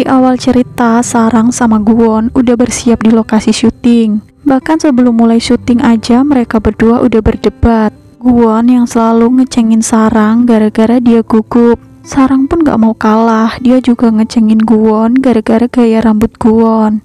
Di awal cerita, Sarang sama Guwon udah bersiap di lokasi syuting. Bahkan sebelum mulai syuting aja mereka berdua udah berdebat. Guwon yang selalu ngecengin Sarang gara-gara dia gugup. Sarang pun gak mau kalah, dia juga ngecengin Guwon gara-gara gaya rambut Guwon.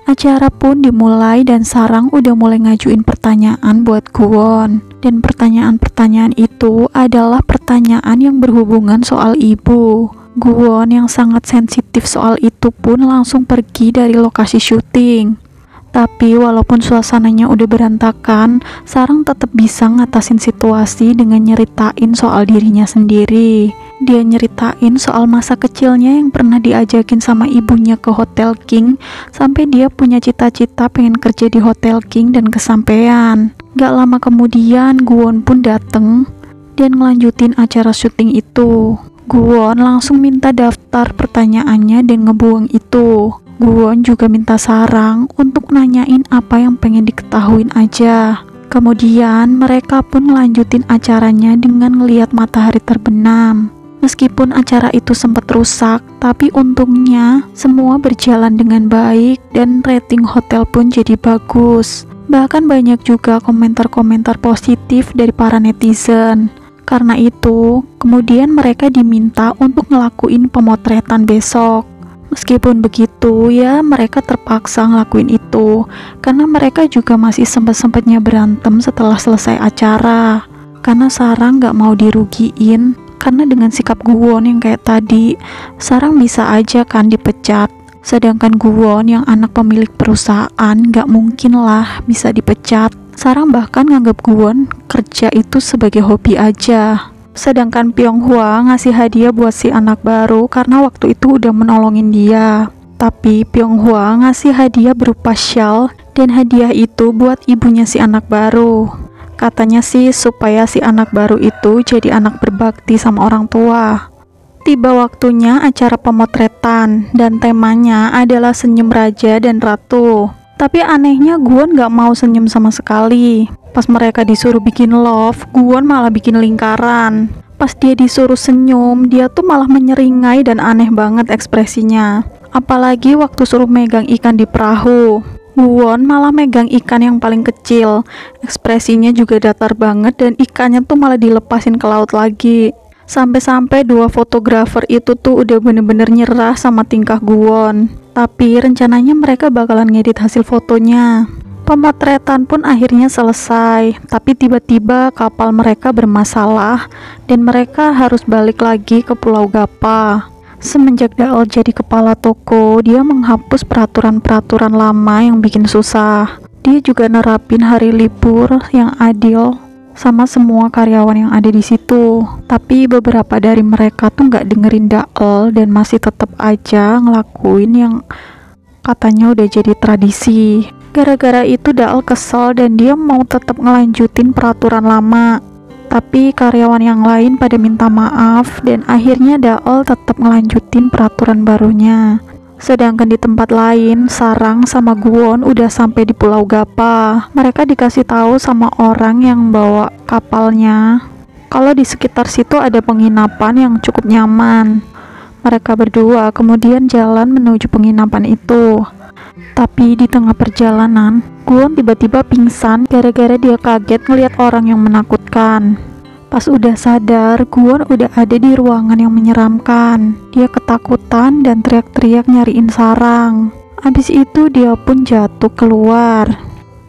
Acara pun dimulai dan Sarang udah mulai ngajuin pertanyaan buat Guwon. Dan pertanyaan-pertanyaan itu adalah pertanyaan yang berhubungan soal ibu. Guwon yang sangat sensitif soal itu pun langsung pergi dari lokasi syuting. Tapi walaupun suasananya udah berantakan, Sarang tetap bisa ngatasin situasi dengan nyeritain soal dirinya sendiri. Dia nyeritain soal masa kecilnya yang pernah diajakin sama ibunya ke Hotel King, sampai dia punya cita-cita pengen kerja di Hotel King dan kesampean. Gak lama kemudian Guwon pun dateng dan ngelanjutin acara syuting itu. Guwon langsung minta daftar pertanyaannya dan ngebuang itu. Guwon juga minta Sarang untuk nanyain apa yang pengen diketahuin aja. Kemudian mereka pun ngelanjutin acaranya dengan ngeliat matahari terbenam. Meskipun acara itu sempat rusak, tapi untungnya semua berjalan dengan baik dan rating hotel pun jadi bagus. Bahkan banyak juga komentar-komentar positif dari para netizen. Karena itu, kemudian mereka diminta untuk ngelakuin pemotretan besok. Meskipun begitu, ya mereka terpaksa ngelakuin itu, karena mereka juga masih sempat-sempatnya berantem setelah selesai acara. Karena Sarang gak mau dirugiin, karena dengan sikap Guwon yang kayak tadi, Sarang bisa aja kan dipecat. Sedangkan Guwon yang anak pemilik perusahaan gak mungkin lah bisa dipecat. Sarang bahkan nganggap Guwon kerja itu sebagai hobi aja. Sedangkan Pyonghwa ngasih hadiah buat si anak baru karena waktu itu udah menolongin dia. Tapi Pyonghwa ngasih hadiah berupa shawl dan hadiah itu buat ibunya si anak baru. Katanya sih supaya si anak baru itu jadi anak berbakti sama orang tua. Tiba waktunya acara pemotretan dan temanya adalah senyum raja dan ratu. Tapi anehnya Guwon gak mau senyum sama sekali. Pas mereka disuruh bikin love, Guwon malah bikin lingkaran. Pas dia disuruh senyum, dia tuh malah menyeringai dan aneh banget ekspresinya. Apalagi waktu suruh megang ikan di perahu, Guwon malah megang ikan yang paling kecil. Ekspresinya juga datar banget dan ikannya tuh malah dilepasin ke laut lagi. Sampai-sampai dua fotografer itu tuh udah bener-bener nyerah sama tingkah Guwon. Tapi rencananya mereka bakalan ngedit hasil fotonya. Pemotretan pun akhirnya selesai, tapi tiba-tiba kapal mereka bermasalah dan mereka harus balik lagi ke Pulau Gapa. Semenjak Daol jadi kepala toko, dia menghapus peraturan-peraturan lama yang bikin susah. Dia juga nerapin hari libur yang adil sama semua karyawan yang ada di situ. Tapi beberapa dari mereka tuh nggak dengerin Daol dan masih tetap aja ngelakuin yang katanya udah jadi tradisi. Gara-gara itu Daol kesel dan dia mau tetap ngelanjutin peraturan lama. Tapi karyawan yang lain pada minta maaf dan akhirnya Daol tetap ngelanjutin peraturan barunya. Sedangkan di tempat lain, Sarang sama Guwon udah sampai di Pulau Gapa. Mereka dikasih tahu sama orang yang bawa kapalnya kalau di sekitar situ ada penginapan yang cukup nyaman. Mereka berdua kemudian jalan menuju penginapan itu. Tapi di tengah perjalanan, Guwon tiba-tiba pingsan gara-gara dia kaget ngelihat orang yang menakutkan. Pas udah sadar, Guwon udah ada di ruangan yang menyeramkan. Dia ketakutan dan teriak-teriak nyariin Sarang. Abis itu dia pun jatuh keluar.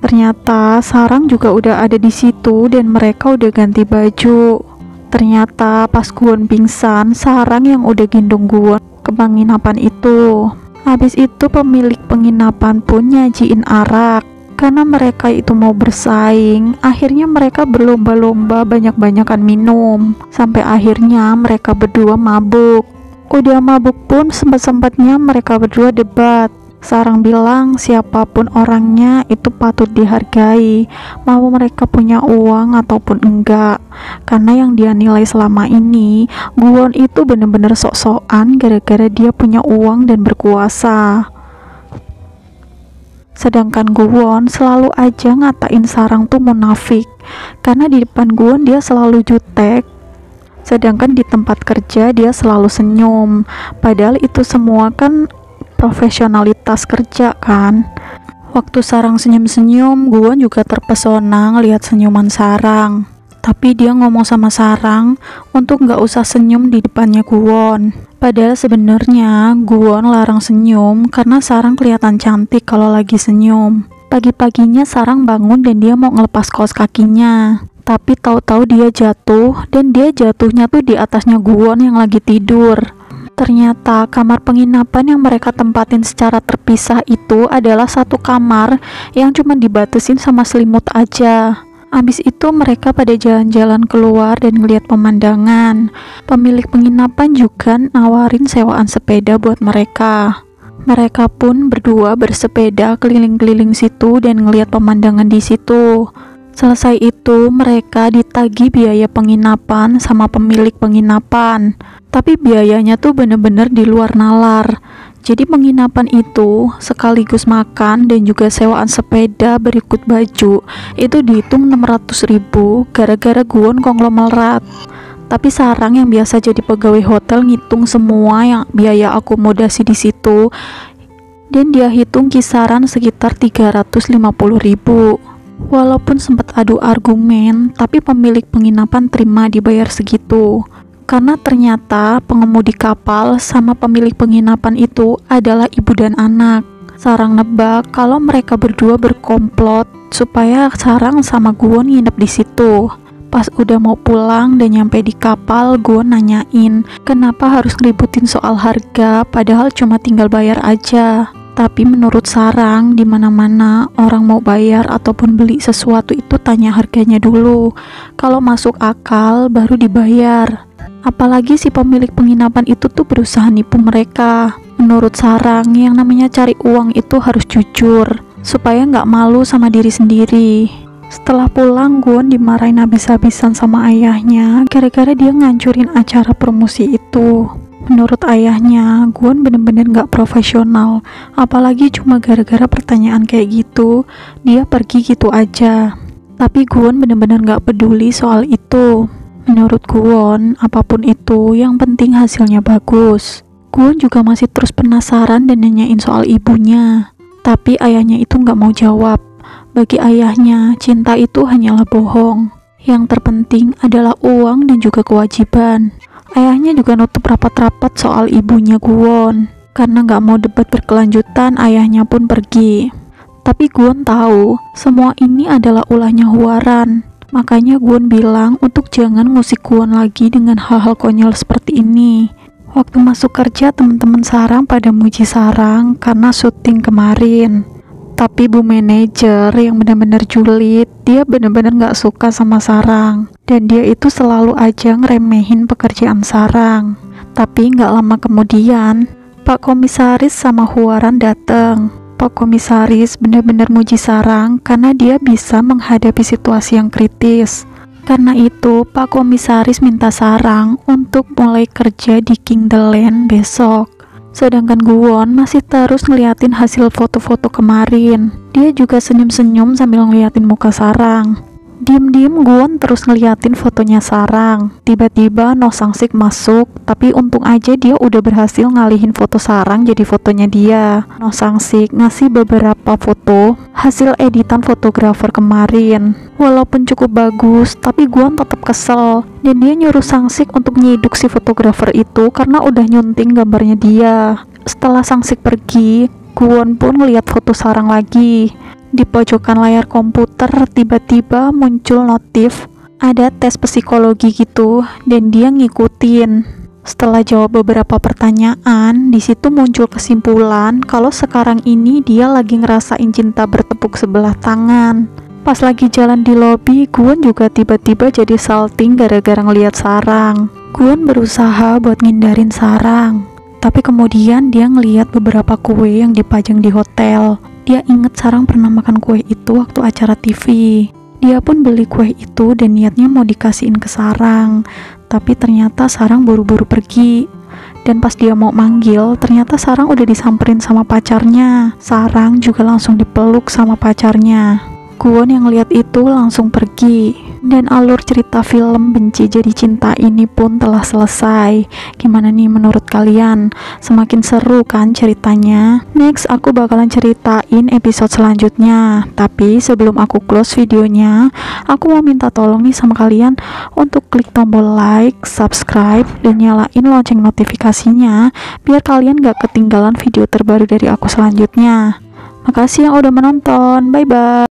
Ternyata Sarang juga udah ada di situ dan mereka udah ganti baju. Ternyata pas Guwon pingsan, Sarang yang udah gendong Guwon ke penginapan itu. Habis itu pemilik penginapan pun nyajiin arak. Karena mereka itu mau bersaing, akhirnya mereka berlomba-lomba banyak-banyakan minum. Sampai akhirnya mereka berdua mabuk. Udah mabuk pun sempat-sempatnya mereka berdua debat. Sarang bilang siapapun orangnya itu patut dihargai, mau mereka punya uang ataupun enggak. Karena yang dia nilai selama ini, Guwon itu bener-bener sok-sokan gara-gara dia punya uang dan berkuasa. Sedangkan Guwon selalu aja ngatain Sarang tuh munafik, karena di depan Guwon dia selalu jutek, sedangkan di tempat kerja dia selalu senyum. Padahal itu semua kan profesionalitas kerja kan. Waktu Sarang senyum-senyum, Guwon juga terpesona ngelihat senyuman Sarang. Tapi dia ngomong sama Sarang untuk nggak usah senyum di depannya Guwon. Padahal sebenarnya Guwon larang senyum karena Sarang kelihatan cantik kalau lagi senyum. Pagi-paginya Sarang bangun dan dia mau ngelepas kaos kakinya. Tapi tahu-tahu dia jatuh, dan dia jatuhnya tuh di atasnya Guwon yang lagi tidur. Ternyata kamar penginapan yang mereka tempatin secara terpisah itu adalah satu kamar yang cuma dibatasin sama selimut aja. Abis itu mereka pada jalan-jalan keluar dan ngeliat pemandangan. Pemilik penginapan juga nawarin sewaan sepeda buat mereka. Mereka pun berdua bersepeda keliling-keliling situ dan ngeliat pemandangan di situ. Selesai itu mereka ditagih biaya penginapan sama pemilik penginapan. Tapi biayanya tuh bener-bener di luar nalar. Jadi penginapan itu sekaligus makan dan juga sewaan sepeda berikut baju itu dihitung 600.000 gara-gara Guwon konglomerat. Tapi Sarang yang biasa jadi pegawai hotel ngitung semua yang biaya akomodasi di situ, dan dia hitung kisaran sekitar 350.000. Walaupun sempat adu argumen, tapi pemilik penginapan terima dibayar segitu. Karena ternyata pengemudi kapal sama pemilik penginapan itu adalah ibu dan anak. Sarang nebak kalau mereka berdua berkomplot supaya Sarang sama Guwon nginep di situ. Pas udah mau pulang dan nyampe di kapal, Guwon nanyain kenapa harus ngeributin soal harga padahal cuma tinggal bayar aja. Tapi menurut Sarang, di mana-mana orang mau bayar ataupun beli sesuatu itu tanya harganya dulu. Kalau masuk akal baru dibayar. Apalagi si pemilik penginapan itu tuh berusaha nipu mereka. Menurut Sarang, yang namanya cari uang itu harus jujur, supaya nggak malu sama diri sendiri. Setelah pulang, Guwon dimarahin habis-habisan sama ayahnya, gara-gara dia ngancurin acara promosi itu. Menurut ayahnya, Guwon bener-bener nggak profesional, apalagi cuma gara-gara pertanyaan kayak gitu, dia pergi gitu aja. Tapi Guwon bener-bener nggak peduli soal itu. Menurut Guwon, apapun itu, yang penting hasilnya bagus. Guwon juga masih terus penasaran dan nanyain soal ibunya. Tapi ayahnya itu nggak mau jawab. Bagi ayahnya, cinta itu hanyalah bohong. Yang terpenting adalah uang dan juga kewajiban. Ayahnya juga nutup rapat-rapat soal ibunya Guwon. Karena nggak mau debat berkelanjutan, ayahnya pun pergi. Tapi Guwon tahu, semua ini adalah ulahnya Hwaran. Makanya Guwon bilang untuk jangan ngusik Guwon lagi dengan hal-hal konyol seperti ini. Waktu masuk kerja, teman-teman Sarang pada muji Sarang karena syuting kemarin. Tapi bu manajer yang benar-benar julid, dia benar-benar gak suka sama Sarang. Dan dia itu selalu aja ngeremehin pekerjaan Sarang. Tapi gak lama kemudian, Pak Komisaris sama Hwaran datang. Pak Komisaris benar-benar muji Sarang karena dia bisa menghadapi situasi yang kritis. Karena itu, Pak Komisaris minta Sarang untuk mulai kerja di King The Land besok. Sedangkan Guwon masih terus ngeliatin hasil foto-foto kemarin. Dia juga senyum-senyum sambil ngeliatin muka Sarang. Diem-diem Guwon terus ngeliatin fotonya Sarang. Tiba-tiba No Sang-sik masuk, tapi untung aja dia udah berhasil ngalihin foto Sarang jadi fotonya dia. No Sang-sik ngasih beberapa foto hasil editan fotografer kemarin. Walaupun cukup bagus, tapi Guwon tetap kesel. Dan dia nyuruh Sang-sik untuk nyiduk si fotografer itu karena udah nyunting gambarnya dia. Setelah Sang-sik pergi, Guwon pun ngeliat foto Sarang lagi. Di pojokan layar komputer tiba-tiba muncul notif ada tes psikologi gitu, dan dia ngikutin. Setelah jawab beberapa pertanyaan, di situ muncul kesimpulan kalau sekarang ini dia lagi ngerasain cinta bertepuk sebelah tangan. Pas lagi jalan di lobi, Guwon juga tiba-tiba jadi salting gara-gara ngeliat Sarang. Guwon berusaha buat ngindarin Sarang, tapi kemudian dia ngeliat beberapa kue yang dipajang di hotel. Dia inget Sarang pernah makan kue itu waktu acara TV. Dia pun beli kue itu dan niatnya mau dikasihin ke Sarang. Tapi ternyata Sarang buru-buru pergi. Dan pas dia mau manggil, ternyata Sarang udah disamperin sama pacarnya. Sarang juga langsung dipeluk sama pacarnya. Guwon yang lihat itu langsung pergi. Dan alur cerita film Benci Jadi Cinta ini pun telah selesai. Gimana nih menurut kalian? Semakin seru kan ceritanya? Next aku bakalan ceritain episode selanjutnya. Tapi sebelum aku close videonya, aku mau minta tolong nih sama kalian untuk klik tombol like, subscribe, dan nyalain lonceng notifikasinya biar kalian gak ketinggalan video terbaru dari aku selanjutnya. Makasih yang udah menonton. Bye bye.